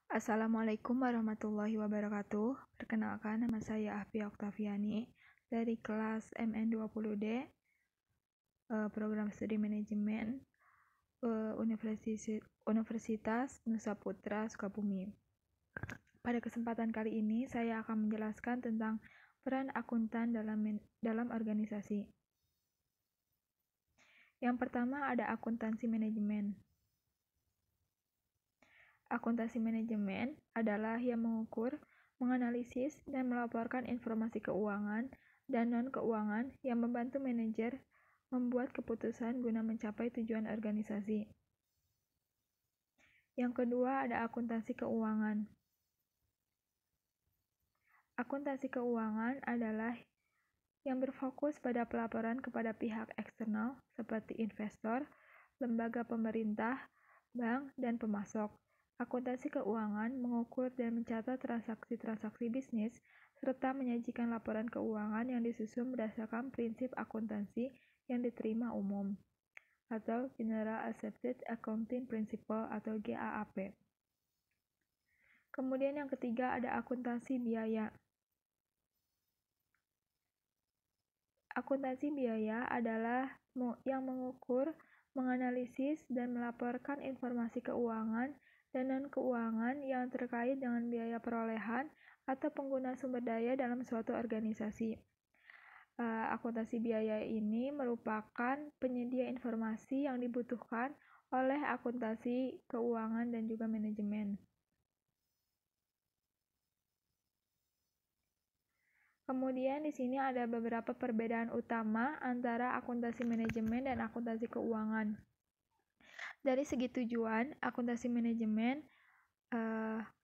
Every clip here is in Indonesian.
Assalamualaikum warahmatullahi wabarakatuh. Perkenalkan, nama saya Afia Oktaviani dari kelas MN20D, Program Studi Manajemen, Universitas Nusa Putra Sukabumi. Pada kesempatan kali ini, saya akan menjelaskan tentang peran akuntan dalam organisasi. Yang pertama ada akuntansi manajemen. Akuntansi manajemen adalah yang mengukur, menganalisis, dan melaporkan informasi keuangan dan non-keuangan yang membantu manajer membuat keputusan guna mencapai tujuan organisasi. Yang kedua ada akuntansi keuangan. Akuntansi keuangan adalah yang berfokus pada pelaporan kepada pihak eksternal seperti investor, lembaga pemerintah, bank, dan pemasok. Akuntansi keuangan mengukur dan mencatat transaksi-transaksi bisnis, serta menyajikan laporan keuangan yang disusun berdasarkan prinsip akuntansi yang diterima umum, atau General Accepted Accounting Principle atau GAAP. Kemudian yang ketiga ada akuntansi biaya. Akuntansi biaya adalah yang mengukur, menganalisis, dan melaporkan informasi keuangan dan non-keuangan yang terkait dengan biaya perolehan atau penggunaan sumber daya dalam suatu organisasi. Akuntansi biaya ini merupakan penyedia informasi yang dibutuhkan oleh akuntansi keuangan dan juga manajemen. Kemudian di sini ada beberapa perbedaan utama antara akuntansi manajemen dan akuntansi keuangan. Dari segi tujuan, akuntansi manajemen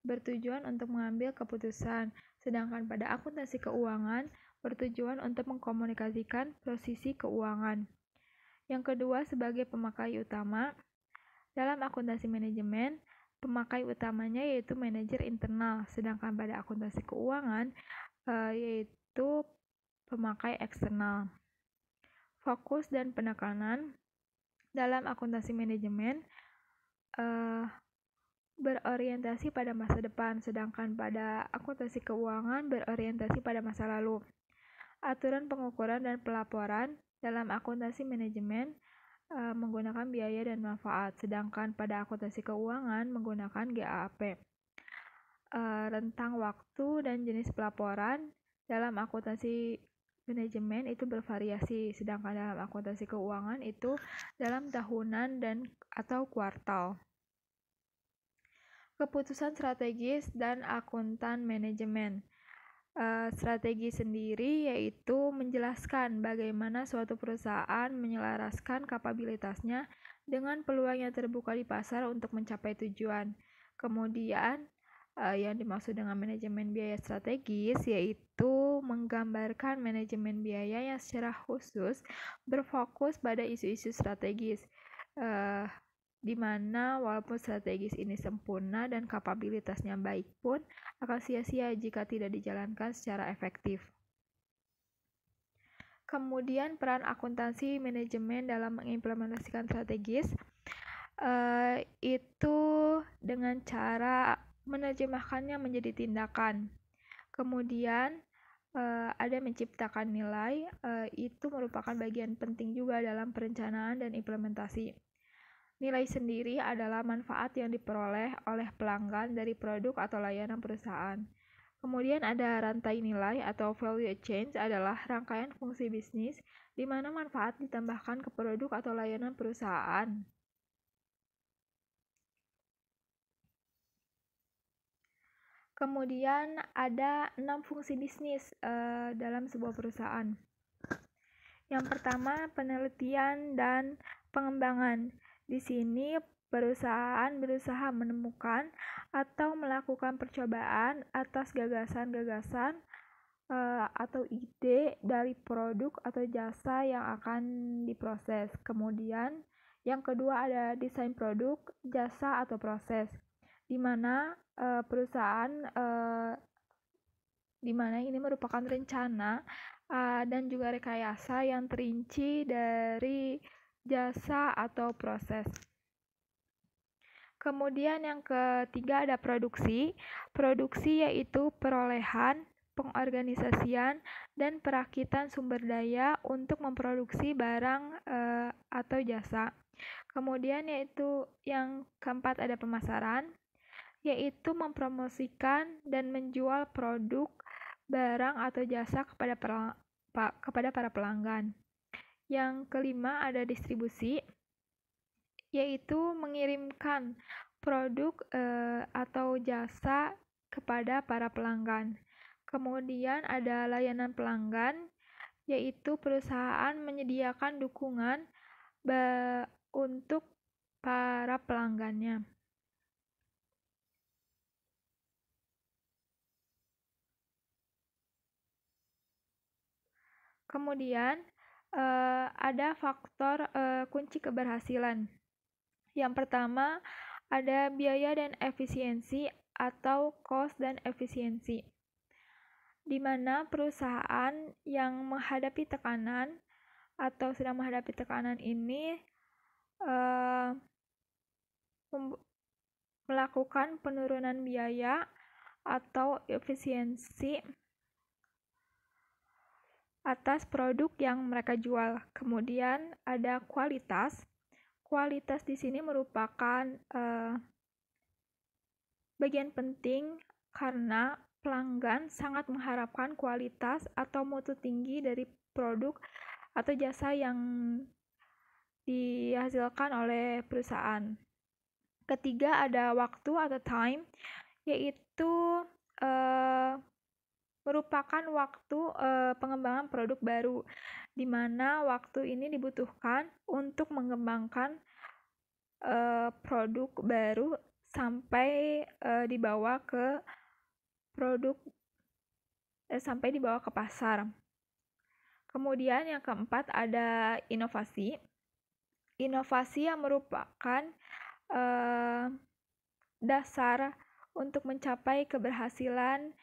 bertujuan untuk mengambil keputusan, sedangkan pada akuntansi keuangan bertujuan untuk mengkomunikasikan posisi keuangan. Yang kedua, sebagai pemakai utama, dalam akuntansi manajemen, pemakai utamanya yaitu manajer internal, sedangkan pada akuntansi keuangan yaitu pemakai eksternal. Fokus dan penekanan dalam akuntansi manajemen berorientasi pada masa depan, sedangkan pada akuntansi keuangan berorientasi pada masa lalu. Aturan pengukuran dan pelaporan dalam akuntansi manajemen menggunakan biaya dan manfaat, sedangkan pada akuntansi keuangan menggunakan GAAP. Rentang waktu dan jenis pelaporan dalam akuntansi manajemen itu bervariasi, sedangkan dalam akuntansi keuangan itu dalam tahunan dan atau kuartal. Keputusan strategis dan akuntan manajemen. Strategi sendiri yaitu menjelaskan bagaimana suatu perusahaan menyelaraskan kapabilitasnya dengan peluang yang terbuka di pasar untuk mencapai tujuan. Kemudian yang dimaksud dengan manajemen biaya strategis yaitu menggambarkan manajemen biaya yang secara khusus berfokus pada isu-isu strategis, di mana walaupun strategis ini sempurna dan kapabilitasnya baik pun akan sia-sia jika tidak dijalankan secara efektif. Kemudian peran akuntansi manajemen dalam mengimplementasikan strategis itu dengan cara menerjemahkannya menjadi tindakan. Kemudian ada menciptakan nilai, itu merupakan bagian penting juga dalam perencanaan dan implementasi. Nilai sendiri adalah manfaat yang diperoleh oleh pelanggan dari produk atau layanan perusahaan. Kemudian ada rantai nilai atau value chain adalah rangkaian fungsi bisnis di mana manfaat ditambahkan ke produk atau layanan perusahaan. Kemudian ada 6 fungsi bisnis dalam sebuah perusahaan. Yang pertama, penelitian dan pengembangan. Di sini perusahaan berusaha menemukan atau melakukan percobaan atas gagasan-gagasan atau ide dari produk atau jasa yang akan diproses. Kemudian yang kedua ada desain produk, jasa atau proses, di mana perusahaan di mana ini merupakan rencana dan juga rekayasa yang terinci dari jasa atau proses. Kemudian yang ketiga ada produksi. Produksi yaitu perolehan, pengorganisasian, dan perakitan sumber daya untuk memproduksi barang atau jasa. Kemudian yaitu yang keempat ada pemasaran, yaitu mempromosikan dan menjual produk, barang atau jasa kepada para pelanggan. Yang kelima ada distribusi, yaitu mengirimkan produk atau jasa kepada para pelanggan. Kemudian ada layanan pelanggan, yaitu perusahaan menyediakan dukungan untuk para pelanggannya. Kemudian ada faktor kunci keberhasilan. Yang pertama ada biaya dan efisiensi atau cost dan efisiensi, di mana perusahaan yang menghadapi tekanan atau sedang menghadapi tekanan ini melakukan penurunan biaya atau efisiensi atas produk yang mereka jual. Kemudian ada kualitas. Kualitas di sini merupakan bagian penting karena pelanggan sangat mengharapkan kualitas atau mutu tinggi dari produk atau jasa yang dihasilkan oleh perusahaan. Ketiga ada waktu atau time, yaitu merupakan waktu pengembangan produk baru, di mana waktu ini dibutuhkan untuk mengembangkan produk baru sampai dibawa ke pasar. Kemudian yang keempat ada inovasi. Inovasi yang merupakan dasar untuk mencapai keberhasilan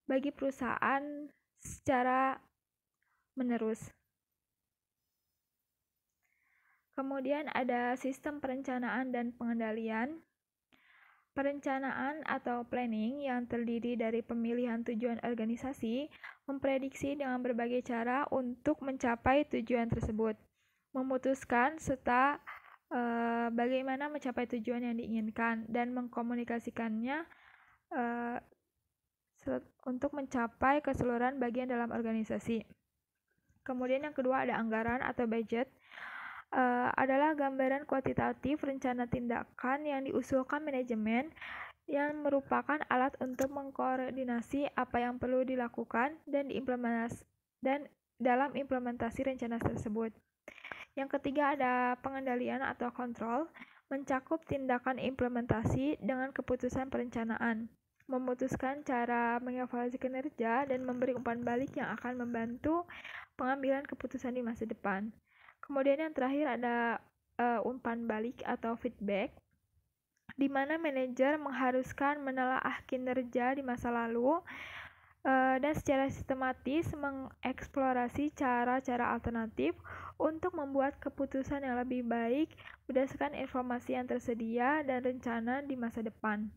bagi perusahaan secara menerus. Kemudian ada sistem perencanaan dan pengendalian. Perencanaan atau planning yang terdiri dari pemilihan tujuan organisasi memprediksi dengan berbagai cara untuk mencapai tujuan tersebut, memutuskan serta bagaimana mencapai tujuan yang diinginkan, dan mengkomunikasikannya untuk mencapai keseluruhan bagian dalam organisasi. Kemudian yang kedua ada anggaran atau budget. Adalah gambaran kuantitatif rencana tindakan yang diusulkan manajemen yang merupakan alat untuk mengkoordinasi apa yang perlu dilakukan dan dalam implementasi rencana tersebut. Yang ketiga ada pengendalian atau kontrol, mencakup tindakan implementasi dengan keputusan perencanaan, memutuskan cara mengevaluasi kinerja, dan memberi umpan balik yang akan membantu pengambilan keputusan di masa depan. Kemudian yang terakhir ada umpan balik atau feedback, di mana manajer mengharuskan menelaah kinerja di masa lalu dan secara sistematis mengeksplorasi cara-cara alternatif untuk membuat keputusan yang lebih baik berdasarkan informasi yang tersedia dan rencana di masa depan.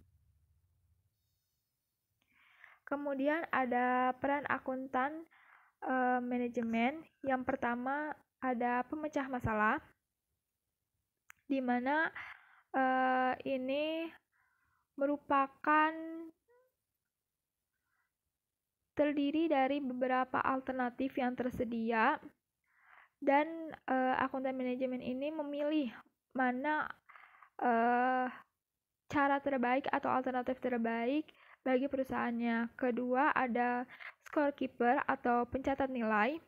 Kemudian ada peran akuntan manajemen. Yang pertama ada pemecah masalah, di mana ini merupakan terdiri dari beberapa alternatif yang tersedia, dan akuntan manajemen ini memilih mana cara terbaik atau alternatif terbaik bagi perusahaannya. Kedua ada scorekeeper atau pencatat nilai,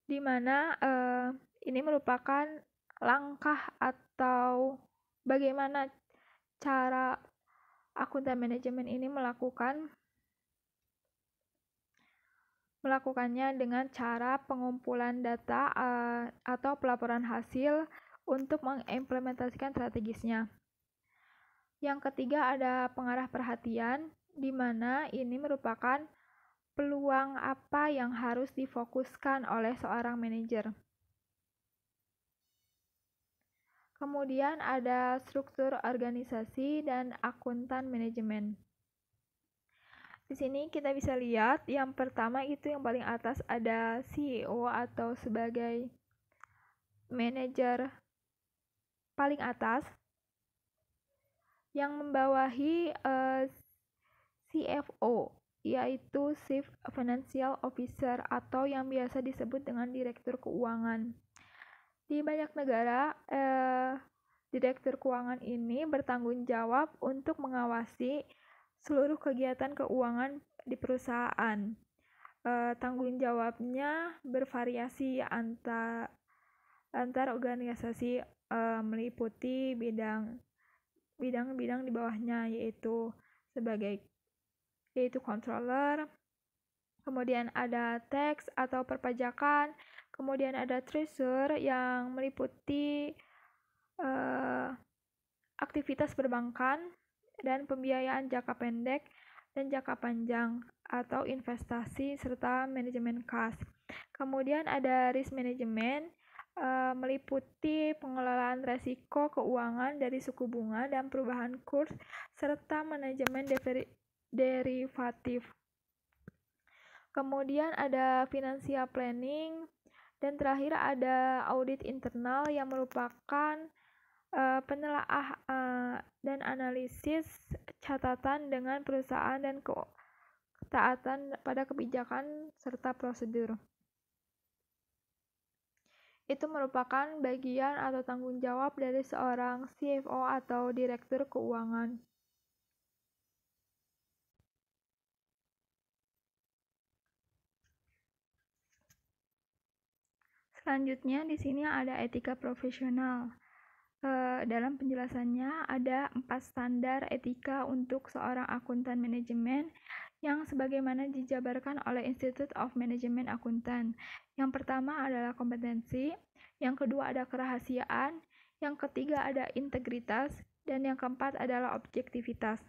di mana ini merupakan langkah atau bagaimana cara akuntan manajemen ini melakukannya dengan cara pengumpulan data atau pelaporan hasil untuk mengimplementasikan strategisnya. Yang ketiga ada pengarah perhatian, di mana ini merupakan peluang apa yang harus difokuskan oleh seorang manajer. Kemudian ada struktur organisasi dan akuntan manajemen. Di sini kita bisa lihat yang pertama itu yang paling atas ada CEO atau sebagai manajer paling atas yang membawahi CFO yaitu Chief Financial Officer atau yang biasa disebut dengan Direktur Keuangan. Di banyak negara, Direktur Keuangan ini bertanggung jawab untuk mengawasi seluruh kegiatan keuangan di perusahaan. Tanggung jawabnya bervariasi antar organisasi, meliputi bidang-bidang di bawahnya yaitu controller, kemudian ada tax atau perpajakan, kemudian ada treasurer yang meliputi aktivitas perbankan dan pembiayaan jangka pendek dan jangka panjang atau investasi serta manajemen kas. Kemudian ada risk management, meliputi pengelolaan resiko keuangan dari suku bunga dan perubahan kurs serta manajemen derivatif. Kemudian ada financial planning, dan terakhir ada audit internal yang merupakan penelaah dan analisis catatan dengan perusahaan dan ketaatan pada kebijakan serta prosedur. Itu merupakan bagian atau tanggung jawab dari seorang CFO atau Direktur Keuangan. Selanjutnya di sini ada etika profesional. Dalam penjelasannya ada 4 standar etika untuk seorang akuntan manajemen yang sebagaimana dijabarkan oleh Institute of Management Accountant. Yang pertama adalah kompetensi, yang kedua ada kerahasiaan, yang ketiga ada integritas, dan yang keempat adalah objektivitas.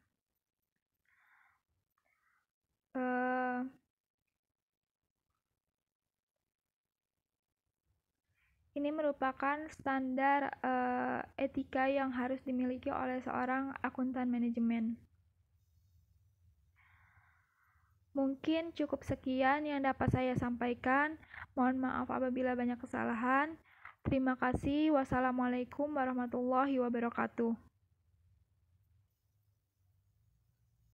Ini merupakan standar etika yang harus dimiliki oleh seorang akuntan manajemen. Mungkin cukup sekian yang dapat saya sampaikan. Mohon maaf apabila banyak kesalahan. Terima kasih. Wassalamualaikum warahmatullahi wabarakatuh.